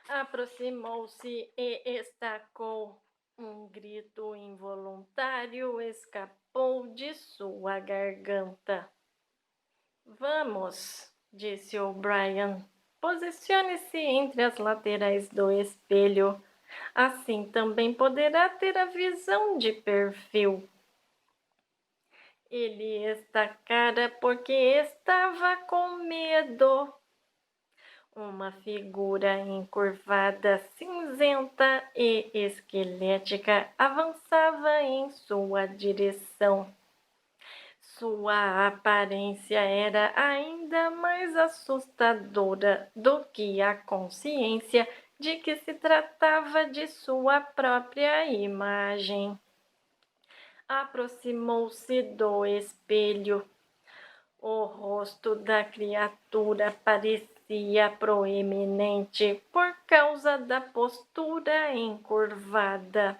Aproximou-se e estacou. Um grito involuntário escapou de sua garganta. Vamos, disse O'Brien. Posicione-se entre as laterais do espelho. Assim também poderá ter a visão de perfil. Ele estacara porque estava com medo. Uma figura encurvada, cinzenta e esquelética avançava em sua direção. Sua aparência era ainda mais assustadora do que a consciência de que se tratava de sua própria imagem. Aproximou-se do espelho. O rosto da criatura parecia proeminente por causa da postura encurvada.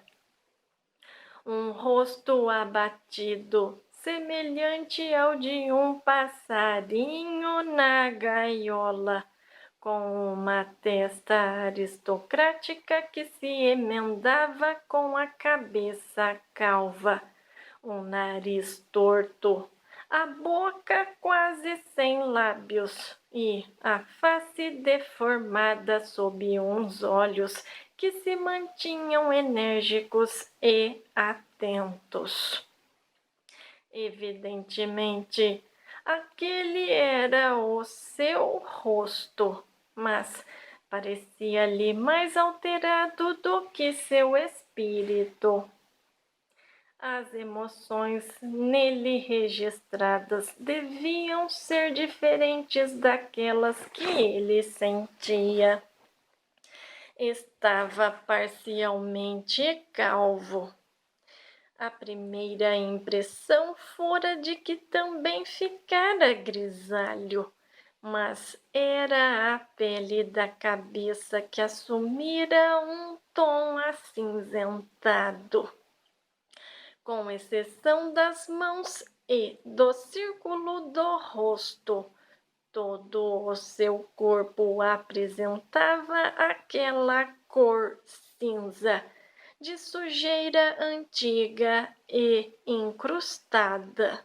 Um rosto abatido, semelhante ao de um passarinho na gaiola, com uma testa aristocrática que se emendava com a cabeça calva, um nariz torto, a boca quase sem lábios e a face deformada sob uns olhos que se mantinham enérgicos e atentos. Evidentemente, aquele era o seu rosto, mas parecia-lhe mais alterado do que seu espírito. As emoções nele registradas deviam ser diferentes daquelas que ele sentia. Estava parcialmente calvo. A primeira impressão fora de que também ficara grisalho, mas era a pele da cabeça que assumira um tom acinzentado. Com exceção das mãos e do círculo do rosto, todo o seu corpo apresentava aquela cor cinza de sujeira antiga e incrustada.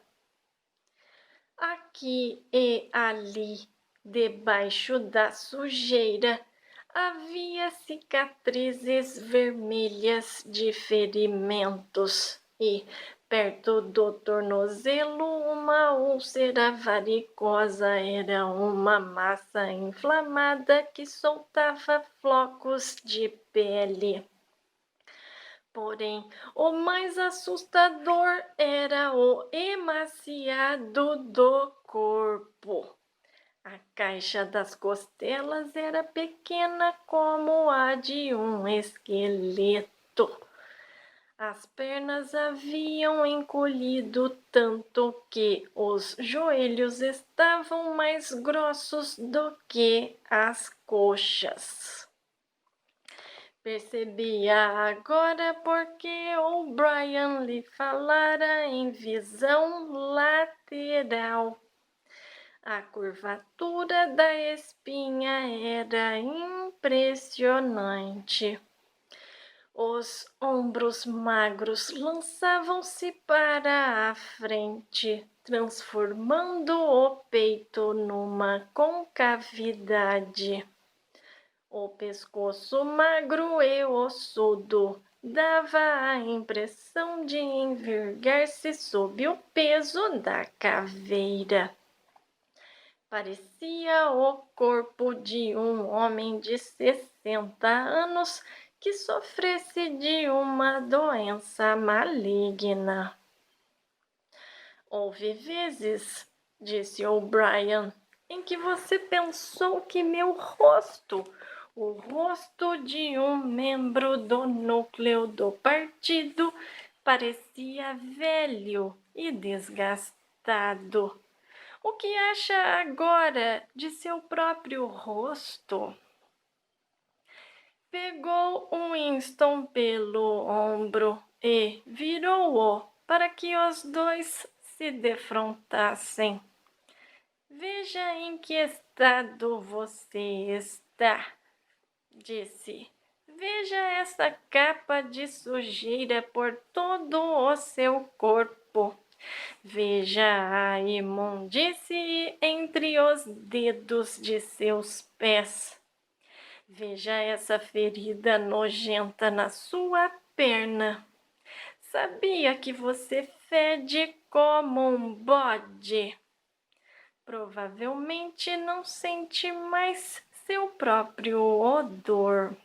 Aqui e ali, debaixo da sujeira, havia cicatrizes vermelhas de ferimentos e, perto do tornozelo, uma úlcera varicosa era uma massa inflamada que soltava flocos de pele. Porém, o mais assustador era o emaciado do corpo. A caixa das costelas era pequena como a de um esqueleto. As pernas haviam encolhido tanto que os joelhos estavam mais grossos do que as coxas. Percebia agora porque O'Brien lhe falara em visão lateral. A curvatura da espinha era impressionante. Os ombros magros lançavam-se para a frente, transformando o peito numa concavidade. O pescoço magro e ossudo dava a impressão de envergar-se sob o peso da caveira. Parecia o corpo de um homem de 60 anos que sofresse de uma doença maligna. Houve vezes, disse O'Brien, em que você pensou que meu rosto, o rosto de um membro do núcleo do partido, parecia velho e desgastado. O que acha agora de seu próprio rosto? Pegou Winston pelo ombro e virou-o para que os dois se defrontassem. Veja em que estado você está, disse. Veja essa capa de sujeira por todo o seu corpo. Veja a imundície entre os dedos de seus pés. Veja essa ferida nojenta na sua perna. Sabia que você fede como um bode? Provavelmente não sente mais seu próprio odor.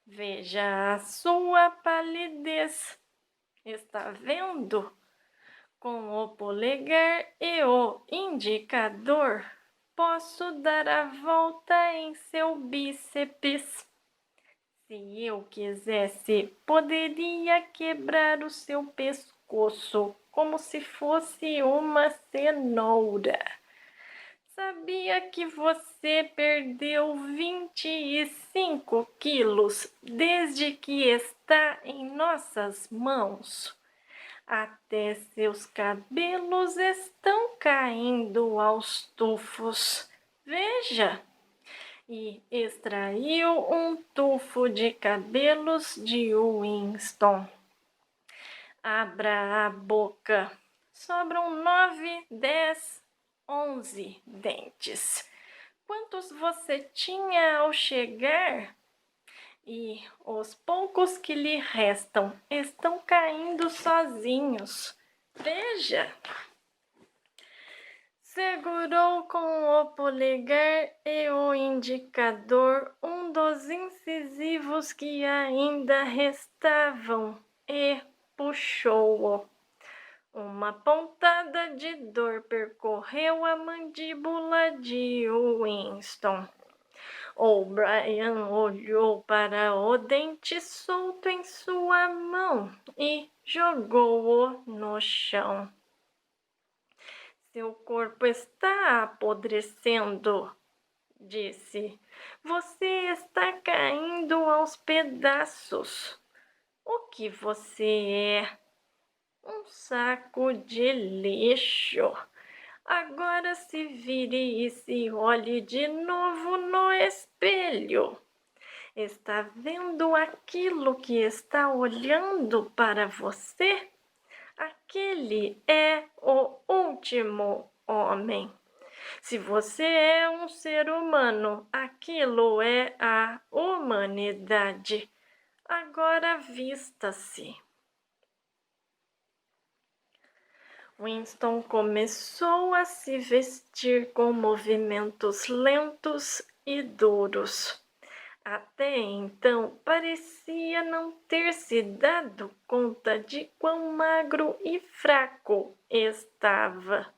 Veja a sua palidez. Está vendo? Com o polegar e o indicador, posso dar a volta em seu bíceps. Se eu quisesse, poderia quebrar o seu pescoço como se fosse uma cenoura. Sabia que você perdeu 25 quilos desde que está em nossas mãos? Até seus cabelos estão caindo aos tufos. Veja! E extraiu um tufo de cabelos de Winston. Abra a boca. Sobram 9, 10, 11 dentes. Quantos você tinha ao chegar? E os poucos que lhe restam estão caindo sozinhos. Veja! Segurou com o polegar e o indicador um dos incisivos que ainda restavam e puxou-o. Uma pontada de dor percorreu a mandíbula de Winston. O'Brien olhou para o dente solto em sua mão e jogou-o no chão. Seu corpo está apodrecendo, disse. Você está caindo aos pedaços. O que você é? Um saco de lixo. Agora se vire e se olhe de novo no espelho. Está vendo aquilo que está olhando para você? Aquele é o último homem. Se você é um ser humano, aquilo é a humanidade. Agora vista-se. Winston começou a se vestir com movimentos lentos e duros. Até então parecia não ter se dado conta de quão magro e fraco estava.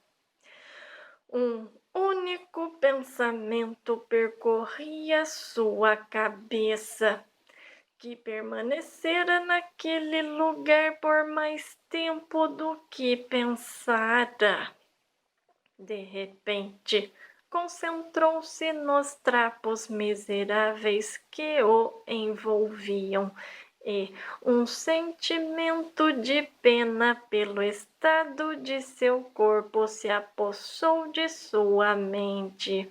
Um único pensamento percorria sua cabeça, que permanecera naquele lugar por mais tempo do que pensara. De repente, concentrou-se nos trapos miseráveis que o envolviam e um sentimento de pena pelo estado de seu corpo se apossou de sua mente.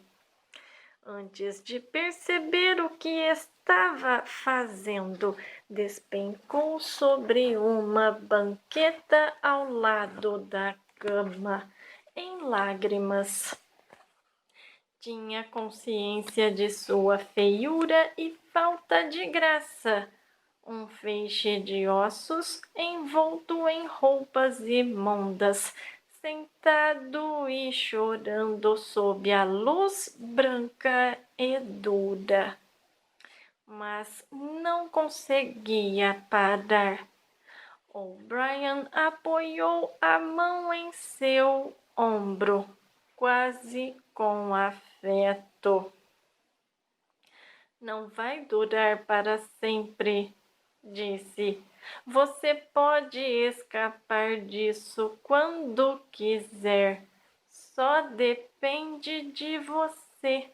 Antes de perceber o que estava fazendo, despencou sobre uma banqueta ao lado da cama, em lágrimas. Tinha consciência de sua feiura e falta de graça. Um feixe de ossos envolto em roupas imundas, sentado e chorando sob a luz branca e dura. Mas não conseguia parar. O'Brien apoiou a mão em seu ombro, quase com afeto. Não vai durar para sempre, disse. Você pode escapar disso quando quiser. Só depende de você.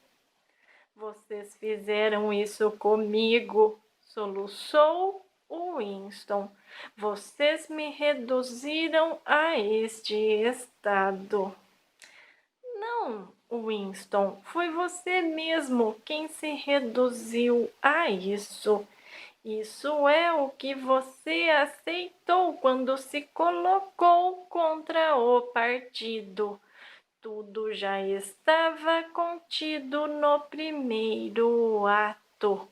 Vocês fizeram isso comigo, soluçou Winston. Vocês me reduziram a este estado. Não, Winston, foi você mesmo quem se reduziu a isso. Isso é o que você aceitou quando se colocou contra o partido. Tudo já estava contido no primeiro ato.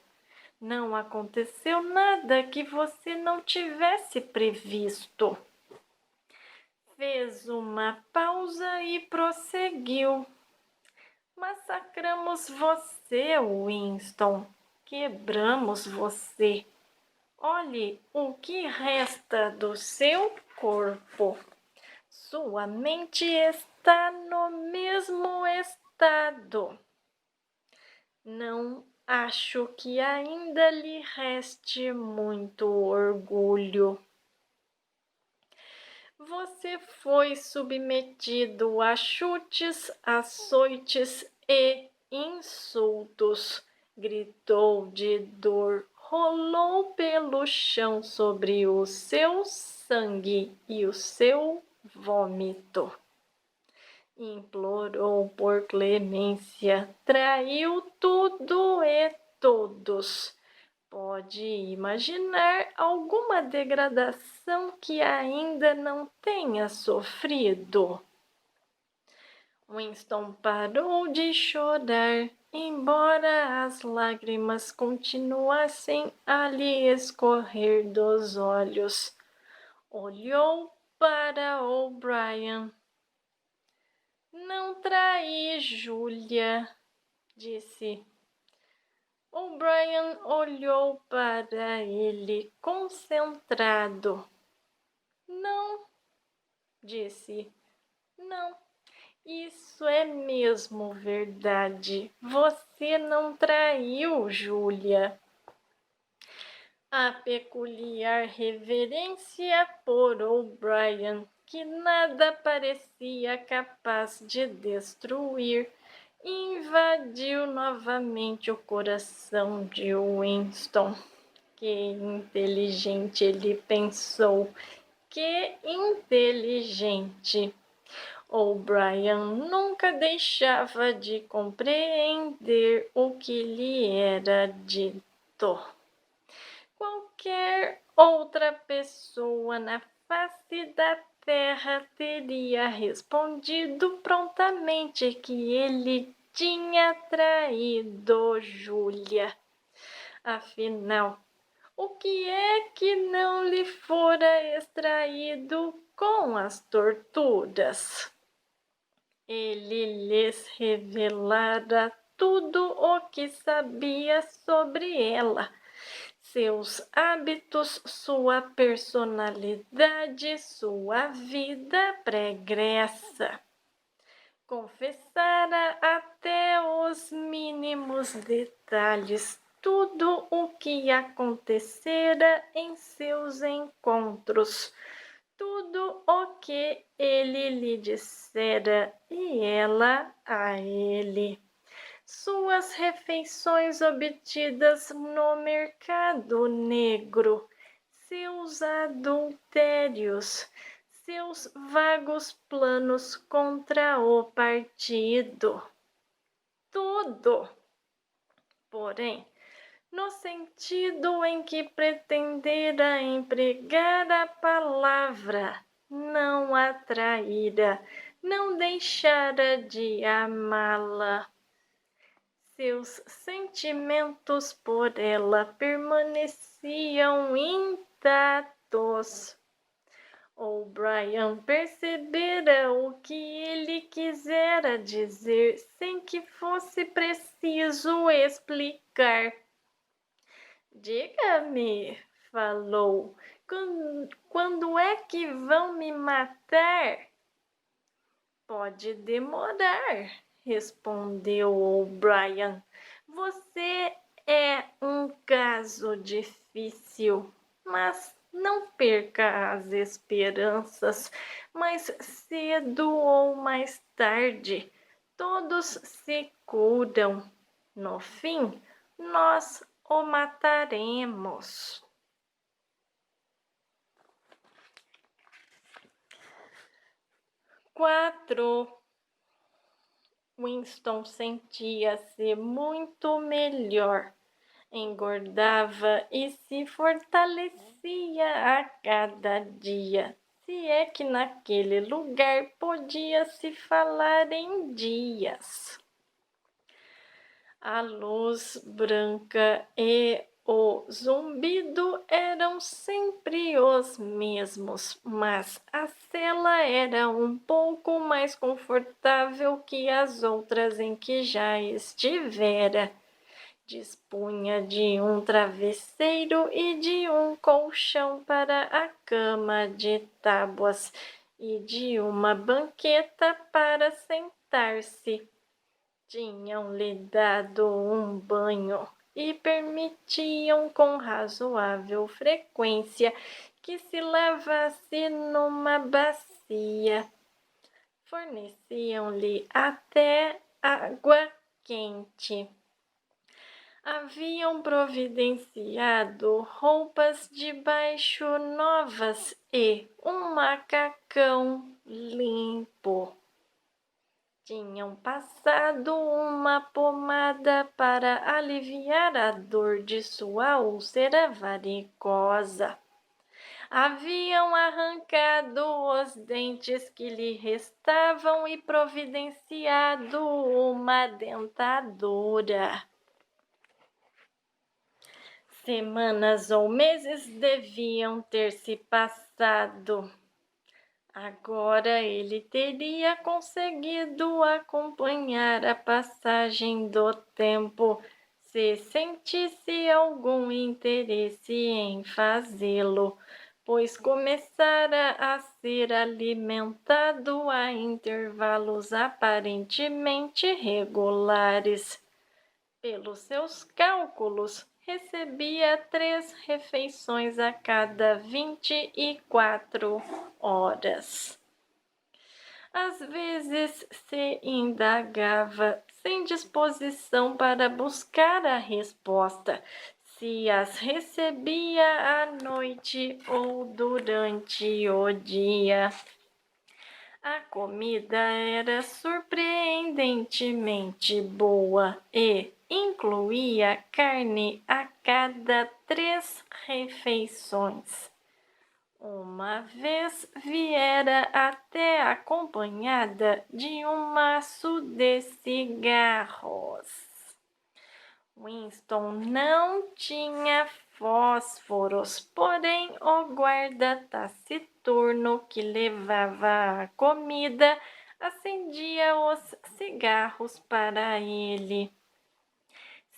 Não aconteceu nada que você não tivesse previsto. Fez uma pausa e prosseguiu. Massacramos você, Winston. Quebramos você. Olhe o que resta do seu corpo. Sua mente está no mesmo estado. Não acho que ainda lhe reste muito orgulho. Você foi submetido a chutes, açoites e insultos. Gritou de dor, rolou pelo chão sobre o seu sangue e o seu vômito. Implorou por clemência, traiu tudo e todos. Pode imaginar alguma degradação que ainda não tenha sofrido? Winston parou de chorar, embora as lágrimas continuassem a lhe escorrer dos olhos. Olhou para O'Brien. Não traí Júlia, disse. O'Brien olhou para ele concentrado. Não, disse. Não, isso é mesmo verdade. Você não traiu Júlia. A peculiar reverência por O'Brien, que nada parecia capaz de destruir, invadiu novamente o coração de Winston. Que inteligente, ele pensou. Que inteligente! O'Brien nunca deixava de compreender o que lhe era dito. Qualquer outra pessoa na face da terra teria respondido prontamente que ele tinha traído Júlia. Afinal, o que é que não lhe fora extraído com as torturas? Ele lhes revelara tudo o que sabia sobre ela, seus hábitos, sua personalidade, sua vida pregressa. Confessara até os mínimos detalhes tudo o que acontecera em seus encontros, tudo o que ele lhe dissera e ela a ele. Suas refeições obtidas no mercado negro, seus adultérios, seus vagos planos contra o partido. Tudo. Porém, no sentido em que pretendera empregar a palavra, não a traíra, não deixara de amá-la. Seus sentimentos por ela permaneciam intactos. O'Brien percebera o que ele quisera dizer sem que fosse preciso explicar. Diga-me, falou, quando é que vão me matar? Pode demorar, respondeu O'Brien. Você é um caso difícil, mas não perca as esperanças. Mais cedo ou mais tarde, todos se curam. No fim, nós o mataremos. Quatro. Winston sentia-se muito melhor, engordava e se fortalecia a cada dia, se é que naquele lugar podia-se falar em dias. A luz branca e o zumbido eram sempre os mesmos, mas a cela era um pouco mais confortável que as outras em que já estivera. Dispunha de um travesseiro e de um colchão para a cama de tábuas e de uma banqueta para sentar-se. Tinham-lhe dado um banho e permitiam com razoável frequência que se lavasse numa bacia. Forneciam-lhe até água quente. Haviam providenciado roupas de baixo novas e um macacão limpo. Tinham passado uma pomada para aliviar a dor de sua úlcera varicosa. Haviam arrancado os dentes que lhe restavam e providenciado uma dentadura. Semanas ou meses deviam ter se passado. Agora ele teria conseguido acompanhar a passagem do tempo, se sentisse algum interesse em fazê-lo, pois começara a ser alimentado a intervalos aparentemente regulares. Pelos seus cálculos, recebia 3 refeições a cada 24 horas. Às vezes se indagava, sem disposição para buscar a resposta, se as recebia à noite ou durante o dia. A comida era surpreendentemente boa e incluía carne a cada 3 refeições. Uma vez viera até acompanhada de um maço de cigarros. Winston não tinha fósforos, porém o guarda taciturno que levava a comida acendia os cigarros para ele.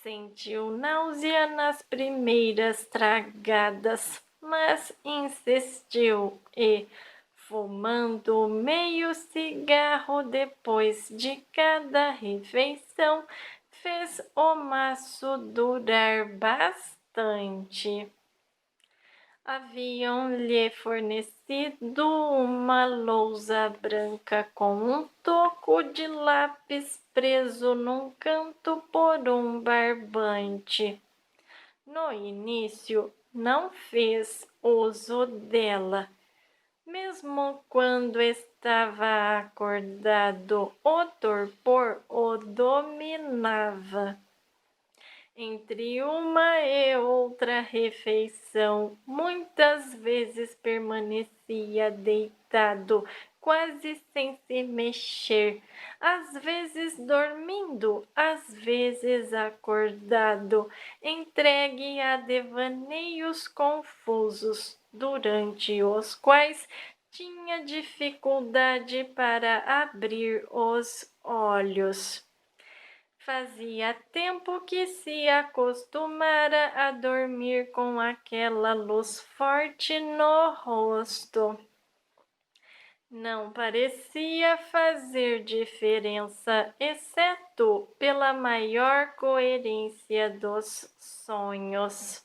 Sentiu náusea nas primeiras tragadas, mas insistiu e, fumando meio cigarro depois de cada refeição, fez o maço durar bastante. Haviam-lhe fornecido uma lousa branca com um toco de lápis preso num canto por um barbante. No início, não fez uso dela. Mesmo quando estava acordado, o torpor o dominava. Entre uma e outra refeição, muitas vezes permanecia deitado, quase sem se mexer, às vezes dormindo, às vezes acordado, entregue a devaneios confusos, durante os quais tinha dificuldade para abrir os olhos. Fazia tempo que se acostumara a dormir com aquela luz forte no rosto. Não parecia fazer diferença, exceto pela maior coerência dos sonhos.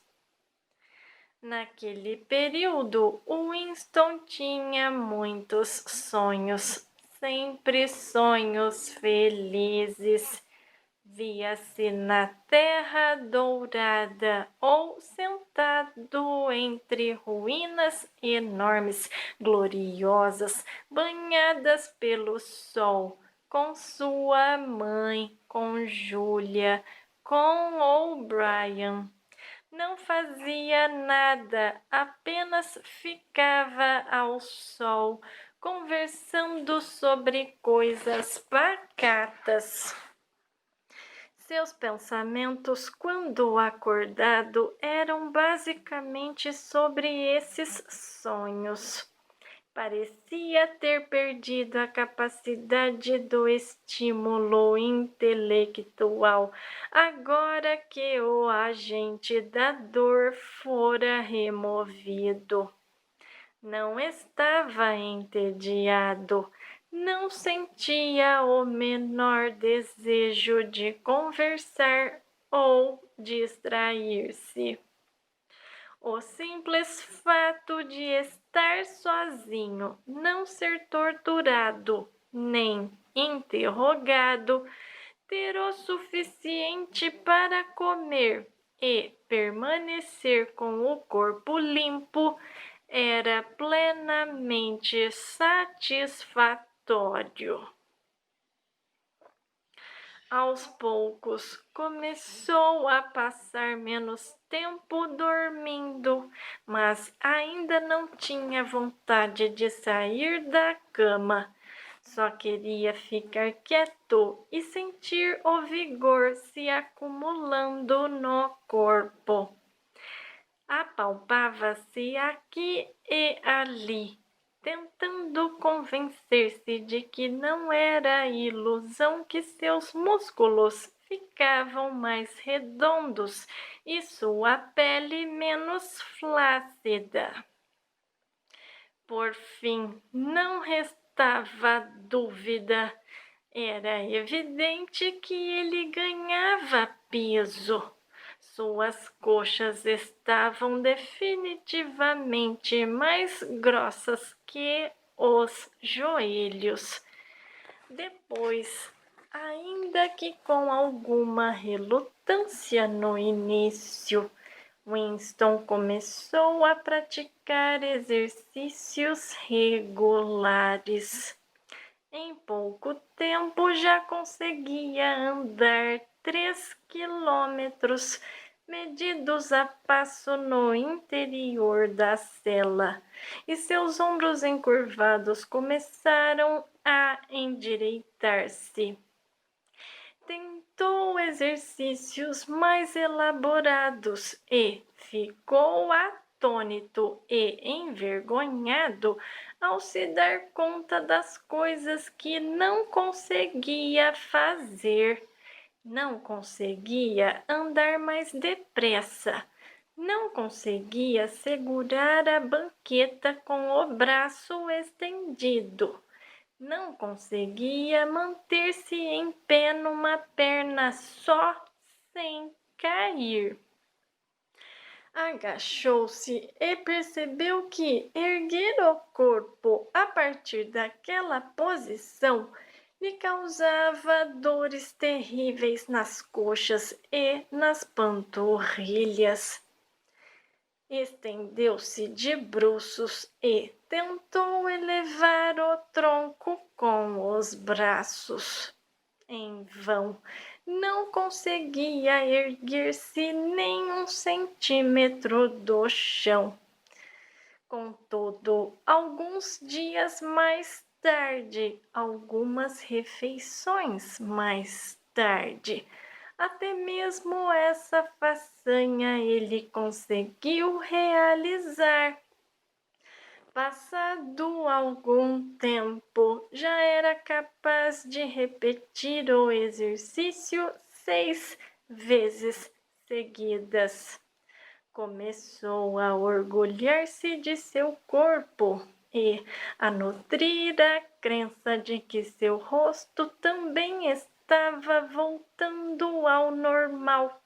Naquele período, Winston tinha muitos sonhos, sempre sonhos felizes. Via-se na terra dourada ou sentado entre ruínas enormes, gloriosas, banhadas pelo sol, com sua mãe, com Julia, com O'Brien. Não fazia nada, apenas ficava ao sol, conversando sobre coisas pacatas. Seus pensamentos, quando acordado, eram basicamente sobre esses sonhos. Parecia ter perdido a capacidade do estímulo intelectual, agora que o agente da dor fora removido. Não estava entediado, não sentia o menor desejo de conversar ou distrair-se. O simples fato de estar sozinho, não ser torturado nem interrogado, ter o suficiente para comer e permanecer com o corpo limpo era plenamente satisfatório. Aos poucos, começou a passar menos tempo dormindo, mas ainda não tinha vontade de sair da cama. Só queria ficar quieto e sentir o vigor se acumulando no corpo. Apalpava-se aqui e ali, tentando convencer-se de que não era ilusão, que seus músculos ficavam mais redondos e sua pele menos flácida. Por fim, não restava dúvida. Era evidente que ele ganhava peso. Suas coxas estavam definitivamente mais grossas que os joelhos. Depois, ainda que com alguma relutância no início, Winston começou a praticar exercícios regulares. Em pouco tempo já conseguia andar 3 quilômetros, medidos a passo no interior da cela, e seus ombros encurvados começaram a endireitar-se. Tentou exercícios mais elaborados e ficou atônito e envergonhado ao se dar conta das coisas que não conseguia fazer. Não conseguia andar mais depressa. Não conseguia segurar a banqueta com o braço estendido. Não conseguia manter-se em pé numa perna só, sem cair. Agachou-se e percebeu que erguer o corpo a partir daquela posição lhe causava dores terríveis nas coxas e nas panturrilhas. Estendeu-se de bruços e tentou elevar o tronco com os braços. Em vão, não conseguia erguer-se nem 1 centímetro do chão. Contudo, alguns dias mais tarde, algumas refeições mais tarde, até mesmo essa façanha ele conseguiu realizar. Passado algum tempo, já era capaz de repetir o exercício 6 vezes seguidas. Começou a orgulhar-se de seu corpo e a nutrir a crença de que seu rosto também estava voltando ao normal.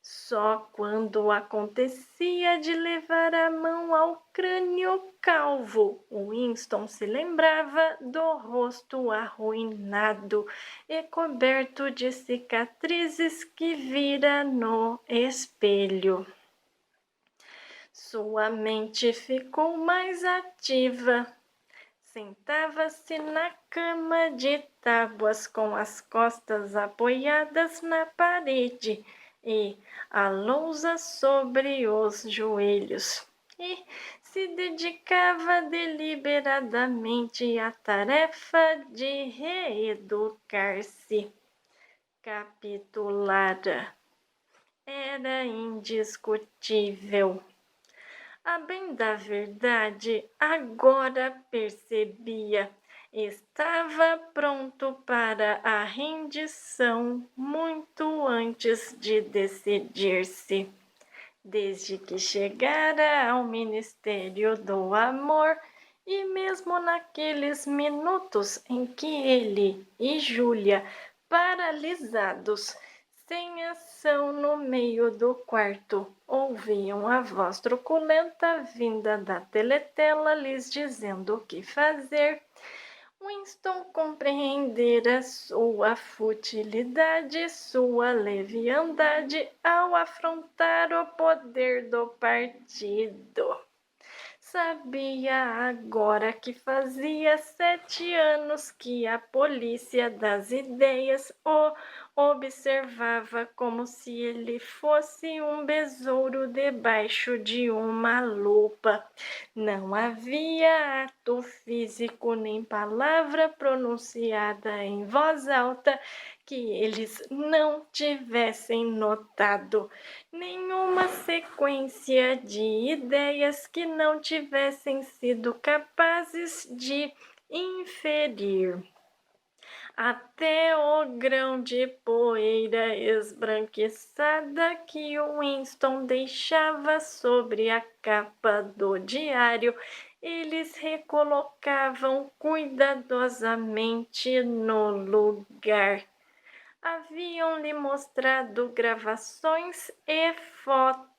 Só quando acontecia de levar a mão ao crânio calvo, Winston se lembrava do rosto arruinado e coberto de cicatrizes que vira no espelho. Sua mente ficou mais ativa. Sentava-se na cama de tábuas com as costas apoiadas na parede e a lousa sobre os joelhos. E se dedicava deliberadamente à tarefa de reeducar-se. Capitulara. Era indiscutível. A bem da verdade, agora percebia. Estava pronto para a rendição muito antes de decidir-se. Desde que chegara ao Ministério do Amor, e mesmo naqueles minutos em que ele e Júlia, paralisados, sem ação no meio do quarto, ouviam a voz truculenta vinda da teletela lhes dizendo o que fazer. Winston compreendera sua futilidade, sua leviandade ao afrontar o poder do partido. Sabia agora que fazia 7 anos que a polícia das ideias o observava como se ele fosse um besouro debaixo de uma lupa. Não havia ato físico nem palavra pronunciada em voz alta que eles não tivessem notado, nenhuma sequência de ideias que não tivessem sido capazes de inferir. Até o grão de poeira esbranquiçada que Winston deixava sobre a capa do diário, eles recolocavam cuidadosamente no lugar. Haviam-lhe mostrado gravações e fotos